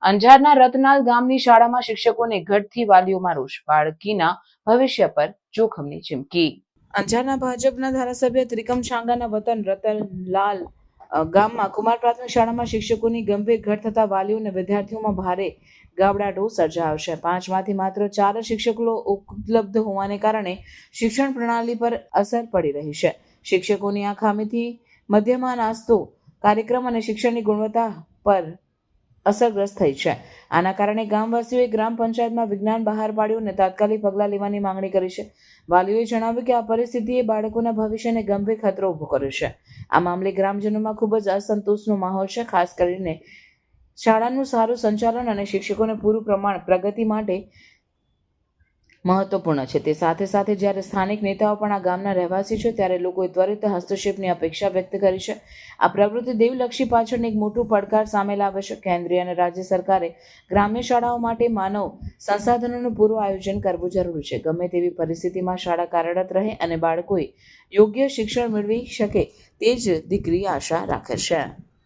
અંજારના રતનાલ ગામની શાળામાં શિક્ષકોને ઘટતી વાલીઓમાં રોષ, બાળકીના ભવિષ્ય પર જોખમની ચીમકી। અંજારના ભાજપના ધારાસભ્ય ત્રિકમ છાંગાના વતન રતનલાલ ગામમાં કુમાર પ્રાથમિક શાળામાં શિક્ષકોની ગંભીર ઘટ થતા વાલીઓ અને વિદ્યાર્થીઓમાં ભારે ગાબડાટો સર્જાયો છે। 5માંથી માત્ર 4 શિક્ષકો ઉપલબ્ધ હોવાને કારણે શિક્ષણ પ્રણાલી પર અસર પડી રહી છે। શિક્ષકોની આ ખામીથી મધ્યમાં નાસ્તો કાર્યક્રમ અને શિક્ષણની ગુણવત્તા પર અસરગ્રસ્ત થઈ છે। આના કારણે ગામવાસીઓએ ગ્રામ પંચાયતમાં વિજ્ઞાન બહાર પાડ્યું અને તાત્કાલિક પગલાં લેવાની માંગણી કરી છે। વાલીઓએ જણાવ્યું કે આ પરિસ્થિતિએ બાળકોના ભવિષ્યને ગંભીર ખતરો ઊભો કર્યો છે। આ મામલે ગ્રામજનોમાં ખૂબ જ અસંતોષનો માહોલ છે। ખાસ કરીને શાળાનું સારું સંચાલન અને શિક્ષકોને પૂરું પ્રમાણ પ્રગતિ માટે મહત્વપૂર્ણ છે। તે સાથે સાથે જ્યારે સ્થાનિક નેતાઓ પણ આ ગામના રહેવાસી છે ત્યારે લોકોએ ત્વરિત હસ્તક્ષેપની અપેક્ષા વ્યક્ત કરી છે। આ પ્રવૃત્તિ દેવલક્ષી પાછળ એક મોટું પડકાર સામે લાવે છે। કેન્દ્રીય અને રાજ્ય સરકારે ગ્રામ્ય શાળાઓ માટે માનવ સંસાધનોનું પૂરું આયોજન કરવું જરૂરી છે। ગમે તેવી પરિસ્થિતિમાં શાળા કાર્યરત રહે અને બાળકોએ યોગ્ય શિક્ષણ મેળવી શકે તે જ દીકરી આશા રાખે છે।